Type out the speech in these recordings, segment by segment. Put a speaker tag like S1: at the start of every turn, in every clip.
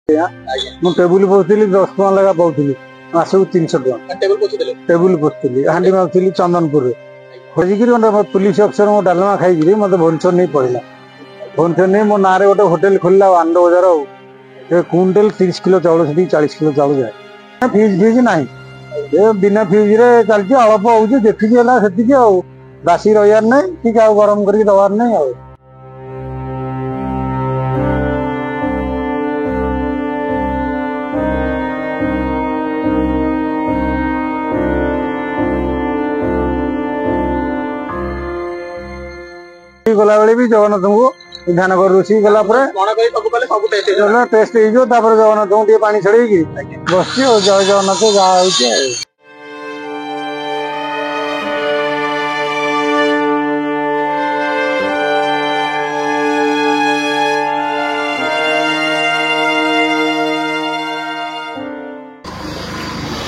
S1: ମୁଁ ଟେବୁଲ ପୋଛିଥିଲି 10 ଟଙ୍କା ଲେଖା ପାଉଥିଲି ମାସକୁ 300 ଟଙ୍କା ଟେବୁଲ ପୋଛିଥିଲି ହାଣ୍ଡି ମାରୁଥିଲି ଚନ୍ଦନପୁରରେ ଖୋଜିକିରି ପୁଲିସ ଅଫିସର ମୋ ଡାଲମା ଖାଇକିରି ମତେ ଭୁବନେଶ୍ୱର ନେଇ ପଳେଇଲା। ଭୁବନେଶ୍ୱର ନେଇ ମୋ ନାଁରେ ଗୋଟେ ହୋଟେଲ ଖୋଲିଲା ଆନନ୍ଦ ବଜାର ଆଉ କୁଇଣ୍ଟାଲ 30 କିଲୋ ଚାଉଳ ସେଠି 40 କିଲୋ ଚାଉଳ ଯାଏ। ଫିଜ୍ ନାହିଁ ବିନା ଫିଜ୍ରେ ଚାଲିଛି ଅଳ୍ପ ହଉଛି ଯେତିକି ହେଲା ସେତିକି ଆଉ ବାସି ରହିବାର ନାହିଁ ଟିକେ ଆଉ ଗରମ କରିକି ଦବାର ନାହିଁ ଆଉ। गलाबे भी जगन्नाथ को ध्यान कर रोषे गला टेस्ट हो जगन्नाथ को पानी छड़े बस जय जगन्नाथ जहाँ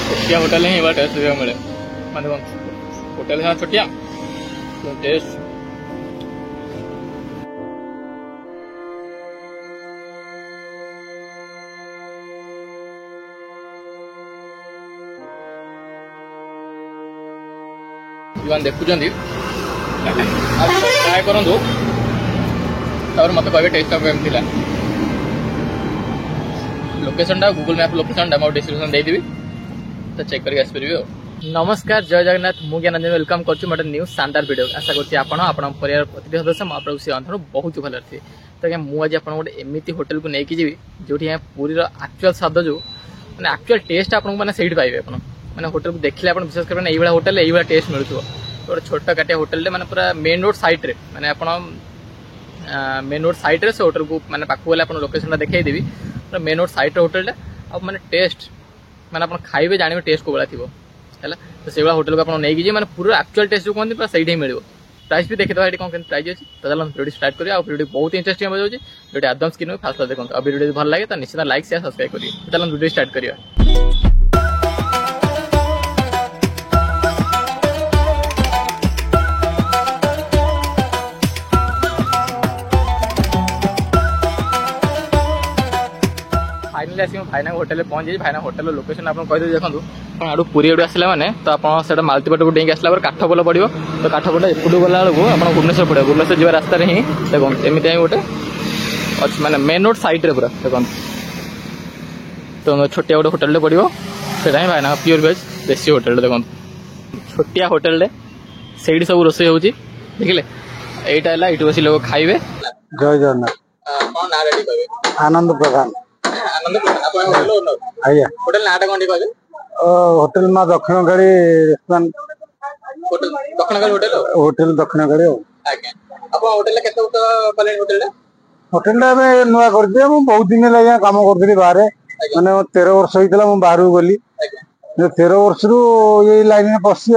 S2: छोटिया होटल है टेस्ट मिले माने होटल है छोटिया टेस्ट देखुं ट्राए करूँ मत कहे टेस्ट केमती location Google map location description देदेवी तो चेक करके आसपारे। नमस्कार जय जगन्नाथ मु ज्ञानंजन वेलकम कर न्यू शानदार वीडियो आशा कर परिवार प्रति सदस्य आपको से अंतर बहुत भल थी तो क्या मुझे आप गोटे एमती होटेल को लेकिन जी जो पूरी एक्चुअल स्वाद जो मैंने एक्चुअल टेस्ट आपको मैंने से पाइबे आप मैंने होटेल को देखले आप विश्वास करें ये होटेल ये टेस्ट मिलूँ गोटे छोट काटिया होटेल मैंने पूरा मेन रोड साइड रे मैंने आप मेन रोड साइड रे से होटेल को मैंने पाखु गले लोकेशन देखदेवी पूरा मेन रोड साइड होटेल आप मैंने टेस्ट मैंने आप खाइबे जानवे टेस्ट को भाया थी है तो से होटेल को नहीं मैंने पूरा एक्चुअल टेस्ट जो कहते पूरा सही मिले प्राइस भी देखिए ये कौन प्राइस अच्छी तो चलो वीडियो स्टार्ट करिए और वीडियो बहुत इंटरेस्टिंग हो जाए वीडियो आदम स्क्रीन में फास्ट देखो और वीडियो भल लगे तो निश्चित लाइक शेयर सब्सक्राइब करिए चलो वीडियो स्टार्ट करिए। फाइनली आस भाईना होटेल पहुंच जाइए भाईना होटेल लोकेशन आप कहीदे देखो आड़ू पुरी आड़ू आसला मैंने तो आप मालतीपट को डेंगी आसला काठपोल पड़ो तो काठपोल एपटू गला बेलू आप भुवनेश्वर पड़े भुवनेश्वर जी रास्त ही देखो एमती गोटे अच्छे मैंने मेन रोड साइड रे पूरा देखो तो छोटिया गोटे होटेल पड़ो से भाईना प्योर वेज देसी होटेल देखो छोटिया होटेल से सब रोषे हो देखिले यहाँ ये बस लोग खाइबे।
S1: जय जगन्नाथ आनंद प्रधान
S2: होटेल ना कौन कहे
S1: होटेल माँ दक्षिण काली रेस्टोरेंट होटेल दक्षिण काली होटेल नुआ कर बहुत दिन कम करी बाहर मैंने 13 वर्ष होता बाहर को गली 13 वर्ष रु ये लाइन में पशि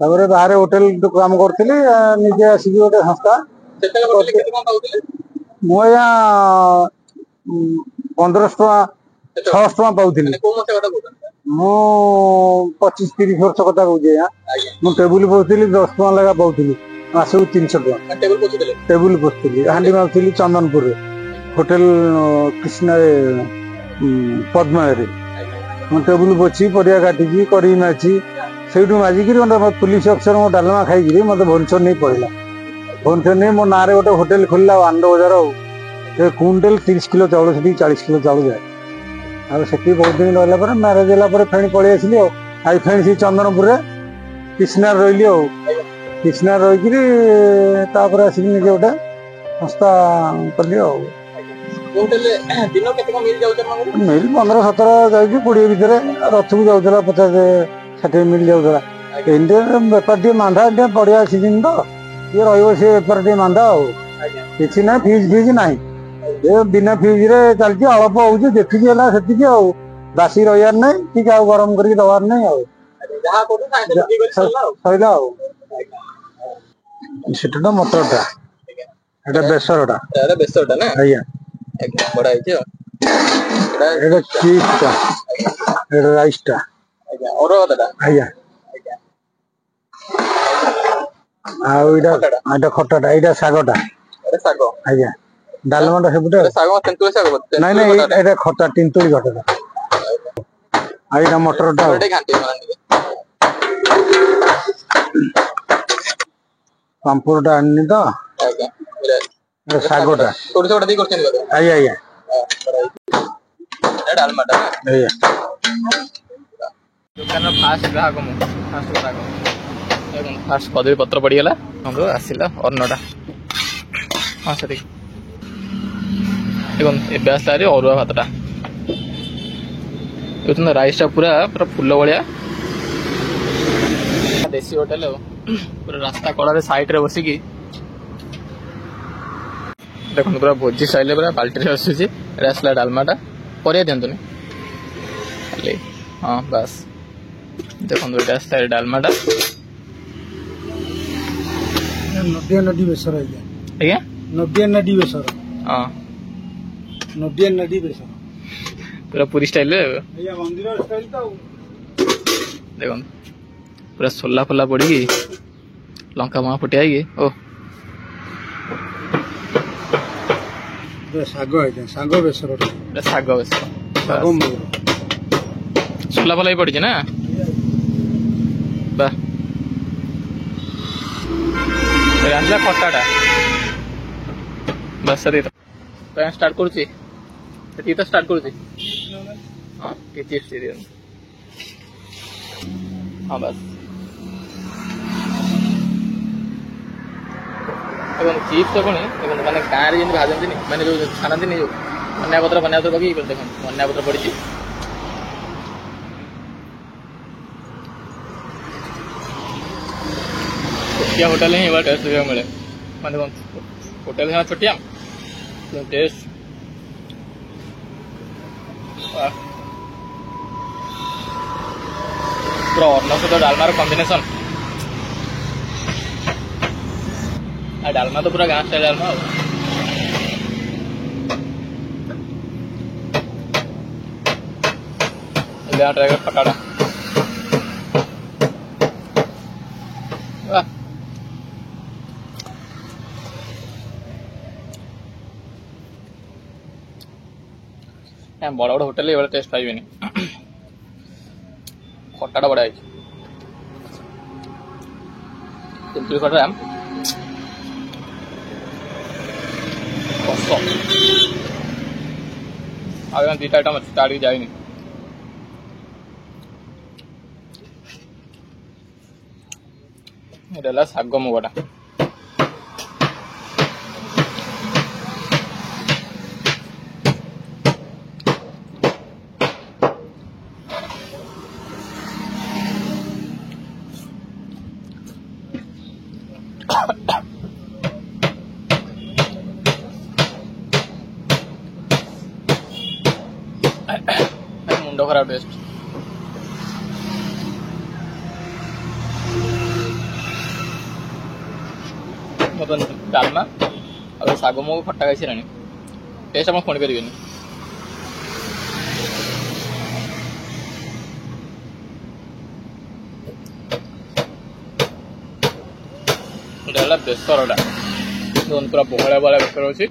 S1: बाहर होटेल कम करी निजे आसिक गोटे संस्था मुझे 1500 600 पाऊली मु 25-30 वर्ष कथा कहे मुझे टेबुल पोछिली 10 टଙ୍କା ଲେଖା पाऊली मासक 300 टଙ୍କା टेबुल पोछिली हांडी मारुଥିଲି चंदनपुर होटेल कृष्ण पद्मा टेबुल पोछी परिया काटिकी करी माची से माजिक पुलिस अफिसर मो डालमा खाई मत भुवनेश्वर नहीं पड़ेगा। भुवनेश्वर नहीं मो नाँ गोटे होटेल खोलला आनंद बजार कुइंटाल 30 किलो चाउल से 40 किलो चाउल जाए से बहुत दिन रहा मैरेज है फेणी पलि आसली आई फेणी से चंदनपुर कृष्णार रही कृष्णार रहीकि आसिक निजे गोटे संस्था कली मिल 15-17 जाइए 20 भितर रथ को जाऊला 50-60 मिल जाऊला बेपार टे मांदा बढ़िया सीजन तो ये रे बेपार टे मांदा कि ना फीज ना बिना फीज्रे चलती अल्प हो देखिए बासी रहार नहीं ठीक गरम करके दबार नहीं सैला सेटा मटरटा बेसरटा राइसटा खटाटा यहाँ सागटा आज्ञा ଡାଲମାଟା ସେପଟେ ନାଇଁ ନାଇଁ ଏଇଟା ଖଟା ତିନ୍ତୁଳି ଘଟଟା ଆଉ ଏଇଟା ମଟରଟା ପାମ୍ପଡ଼ଟା ଆଣିନି ତ ଶାଗଟା ଆଜ୍ଞା ଆଜ୍ଞା
S2: ଦୋକାନ ଫାଷ୍ଟ ଗ୍ରାହକ ମୁଁ ଫାଷ୍ଟ କଦଳୀ ପତ୍ର ପଡ଼ିଗଲା ଆସିଲା ଅନ୍ନଟା ହଁ ସେତିକି ଦେଖନ୍ତୁ ଏବେ ଆସିଲା ହାରି ଅରୁଆ ଭାତଟା ଦେଖୁଛନ୍ତି ରାଇସ୍ଟା ପୁରା ପୁରା ଫୁଲ ଭଳିଆ ଦେଶୀ ହୋଟେଲ ଆଉ ପୁରା ରାସ୍ତା କଡ଼ରେ ସାଇଡରେ ବସିକି ଦେଖନ୍ତୁ ପୁରା ଭୋଜି ଷ୍ଟାଇଲରେ ପୁରା ବାଲ୍ଟିରେ ଆସୁଛି ଏଇଟା ଆସିଲା ଡାଲମାଟା ପରିବା ଦିଅନ୍ତୁନି ଖାଲି ହଁ ବାସ୍ ଦେଖନ୍ତୁ ଏଇଟା ଆସିଲା ଡାଲମାଟା
S1: ନଦିଆ ନଦୀ ବେସର
S2: ଆଜ୍ଞା
S1: ନଦିଆ ନଦୀ ବେସର
S2: ହଁ
S1: ନଦିଆ ନଦୀ ବେସର
S2: ପୁରା ପୁରୀ ଷ୍ଟାଇଲରେ
S1: ମନ୍ଦିର ଷ୍ଟାଇଲ ତ
S2: ଦେଖନ୍ତୁ ପୁରା ସୋଲା ଫୋଲା ପଡ଼ିକି ଲଙ୍କା ମା ଫୁଟିଆ ହେଇକି ଓ
S1: ଶାଗ ହେଇଥାଏ ଶାଗ ବେସର
S2: ଶାଗ ବେସର ସୋଲା ଫୋଲା ବି ପଡ଼ିଛି ନା ବା ଆସିଲା ଖଟାଟା ବାସ୍ ସେତିକି ତ ଷ୍ଟାର୍ଟ କରୁଛି ସେତିକି ତ ଷ୍ଟାର୍ଟ କରୁଛି ହଁ ଟିକେ ଚିପ୍ସ ଦିଅନ୍ତୁ ହଁ ବାସ୍ ଦେଖନ୍ତୁ ଚିପ୍ସ ପୁଣି ଦେଖନ୍ତୁ ମାନେ ଗାଁରେ ଯେମିତି ଭାଜନ୍ତିନି ମାନେ ଯେଉଁ ଛାଣନ୍ତିନି ଯେଉଁ ଧନିଆ ପତ୍ର ପକେଇକି ଦେଖନ୍ତୁ ଧନିଆ ପତ୍ର ପଡ଼ିଛି ଛୋଟିଆ ହୋଟେଲ ହିଁ ଏଭଳିଆ ଟେଷ୍ଟ ଦେଖିବାକୁ ମିଳେ ମାନେ ଦେଖନ୍ତୁ ହୋଟେଲ ସିନା ଛୋଟିଆ ଟେଷ୍ଟ ପୁରା ଅନ୍ନ ସହିତ ଡାଲମାର କମ୍ବିନେସନ୍ ଡାଲମା ତ ପୁରା ଗାଁ ଷ୍ଟାଇଲ ଡାଲମା ଆଉ ଟ୍ରାଏ କର ଖଟାଟା ବଡ଼ ବଡ଼ ହୋଟେଲ ଏଭଳିଆ ଟେଷ୍ଟ ପାଇବେନି ଖଟାଟା ବଢ଼ିଆ ହେଇଛି ତେନ୍ତୁଳି ଖଟା କଷ ଆଉ ଦୁଇଟା ଆଇଟମ୍ ଅଛି ତା ଆଡ଼ିକି ଯାଇନି ଏଇଟା ହେଲା ଶାଗ ମୁଗଟା ମୁଣ୍ଡ ଖରାପ ଟେଷ୍ଟ ଡାଲମା ଆଉ ଶାଗ ମୁଗ ଖଟା ଖାଇସାରିଲାଣି ଟେଷ୍ଟ ଆପଣ ଶୁଣିପାରିବେନି ଏଇଟା ହେଲା ବେସରଟା ପୁରା ବହଳିଆ ବହଳିଆ ବେସର ଅଛି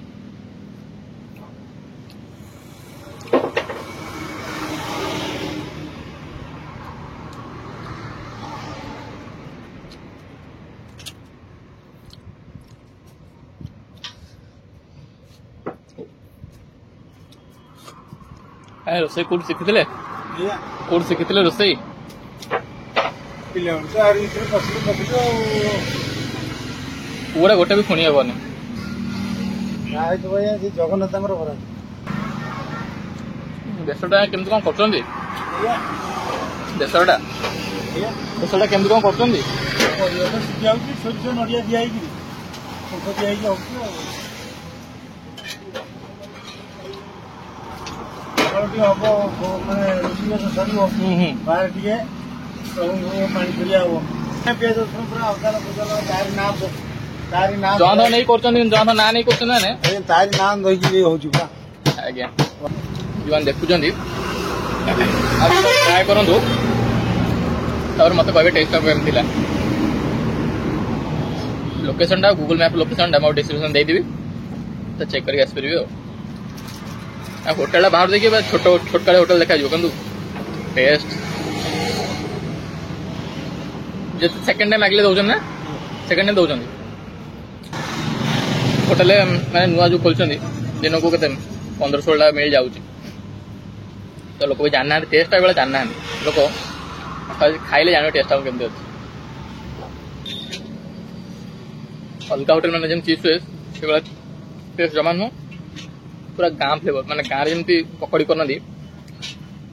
S2: ରୋଷେଇ କୋଉଠି ଶିଖିଥିଲେ କୋଉଠି ଶିଖିଥିଲେ ରୋଷେଇ ପୁରା ଗୋଟେ ବି ଶୁଣି ହବନି
S1: ଜଗନ୍ନାଥଙ୍କର ଘର
S2: ବେସରଟା କେମିତି କଣ କରୁଛନ୍ତି ବେସରଟା କେମିତି କଣ କରୁଛନ୍ତି
S1: ସୋରିଷ ନଡ଼ିଆ ଦିଆ ହେଇକି ହଉଛି ଆଉ ଟିକେ ହବ ମାନେ ରୋଷେଇ ସରିବ ବାହାରେ ଟିକେ ପାଣି ଫେରିଆ ହବ ପିଆଜ ରସୁଣ ପୁରା ଅଦାର ଫଦାର ତାରି ନାଁ
S2: ଜଣ ନେଇ କରୁଛନ୍ତି ଜଣ ନାଁ ନେଇ କରୁଛନ୍ତି ମାନେ
S1: ତାରି ନାଁ ଧରିକି ହଉଛି ପୁରା
S2: ଆଜ୍ଞା ଯେଉଁମାନେ ଦେଖୁଛନ୍ତି ଟ୍ରାଏ କରନ୍ତୁ ତାପରେ ମତେ କହିବେ ଟେଷ୍ଟ କେମିତି ଥିଲା ଲୋକେସନଟା ଗୁଗଲ ମ୍ୟାପ୍ ଲୋକେସନଟା ମୁଁ ଡିସ୍କ୍ରିପ୍ସନ ଦେଇଦେବି तो चेक करके आसपारे होटेल बाहर देखिए छोट छोटका होटेल देखा कि टेस्ट जो सेकेंड टाइम आगे दौन ना सेकेंड टाइम दौरान होटेल मैंने नुआ जो खोल दिन को 15-16 मिल जाऊँ तो लोक भी जानना टेस्ट बेले जानना लोक खाइले जान टेस्ट केमती अच्छे अलग होटेल मैंने जमी चीज हुए से टेस्ट जमा नुह पूरा गाँ फ्लेवर माने गाँव जमी पकड़ी करना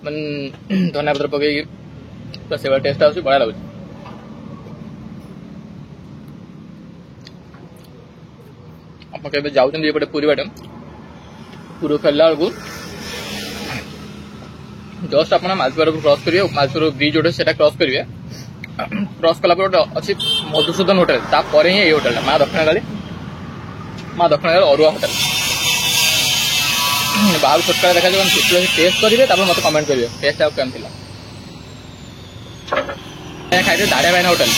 S2: मैंने धनिया पत्र पकई पूरा से टेस्ट आस बढ़िया लगुच आप जाऊँगे पुरी बाटे पुरी फेरला बेलू जस्ट आप मालपुर क्रॉस करेंगे मालपुर ब्रिज जोटे से क्रॉस करेंगे क्रॉस कला अच्छी मधुसूदन होटेल तापर ही ये होटेल माँ दक्षिणकाली अरुआ होटेल बाहर छोटका देखा टेस्ट करेंगे मत कमेंट करेंगे टेस्ट आप केम खाई दाड़िया भाईना होटेल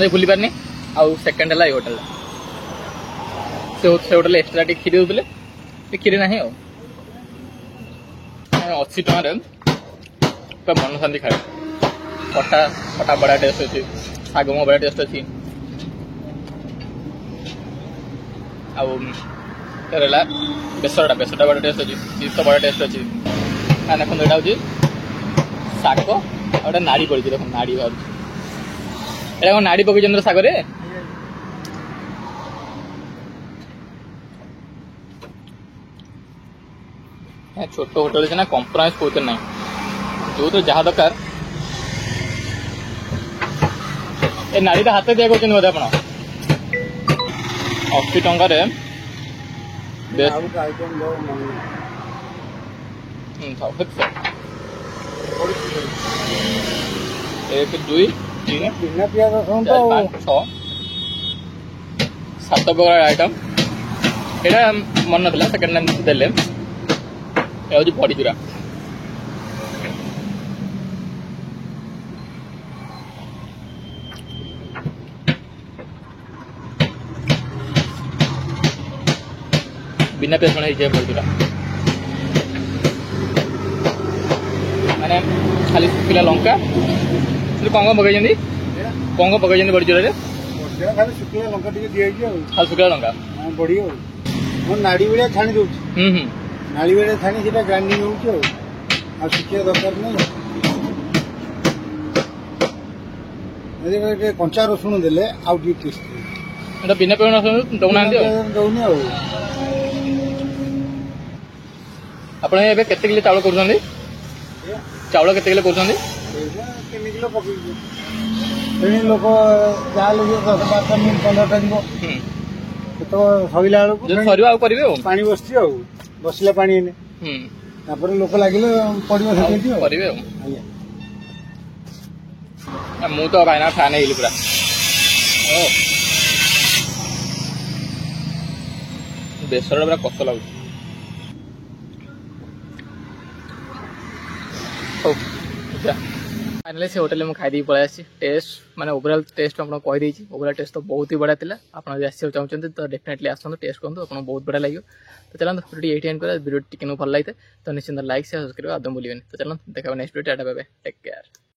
S2: से भूली पारनी आउ सेकेंड है होटेल से होटेल एक्सट्रा टी खीरी देते खीरी ना 80 टकर पूरा मन शांति खाए खटा खटा बड़ा टेस्ट अच्छी शाग बड़ा टेस्ट अच्छी आला बेसरटा बड़ा टेस्ट अच्छी चिप्स बड़ा टेस्ट अच्छी देखो यहाँ हूँ शाग गोटे नाड़ी पड़ी देख नाड़ी बाहर यहाँ नाड़ी पकड़ शागे छोट होटेल ना कंप्रोमाइज कौन ना जो तो जहाँ दरकार ए नाड़ी हाथ दिया बोधे आप 80 टकर 1 2 3 4 5 6 7 प्रकार आइटम यहाँ मन ना सेकेंड टाइम देले हूँ बड़ी चूरा बिना पेस्ट बड़ी चूरा माने खाली सुखिला लंका कौन पकड़ बड़ी चूरा
S1: खाली शुक्ला लंका दिखाई
S2: खाली सुखिला लंका
S1: बड़ी नाड़ी भाया छाणी दे नाली बेड़े छाणी से ग्राइंडिंग हो शिखा दरकार नहीं कंचा रसुण देले आउ टेस्ट
S2: बिना पेड़ दौना
S1: दौनी
S2: आपड़ ए केते किलो चाउल कर चाउल केते किलो कर
S1: 3 किलो पकड़ लोक जहाँ 10-12 मिनट 15टा जीव तो सरिला
S2: सर करेंगे
S1: पानी बस बसला पानी लोक लगे पड़े
S2: मु तो भाईना फैन है पूरा बेसर पूरा कष्ट लगुच फाइनली से होटेल में खाई पलि टेस्ट माने ओवरऑल टेस्ट आपको कहीदे ओवरऑल टेस्ट तो बहुत ही बढ़िया था आप आसो चाहते तो डेफिनेटली आसतु टेस्ट करूँ आपको बहुत बढ़िया लगे तो चलो वीडियो ये एंड करा वीडियो टिके भल लगे तो निश्चिंत लाइक शेयर सब्सक्राइब आदम भूलें तो चलो देखा next video tata bye bye take care.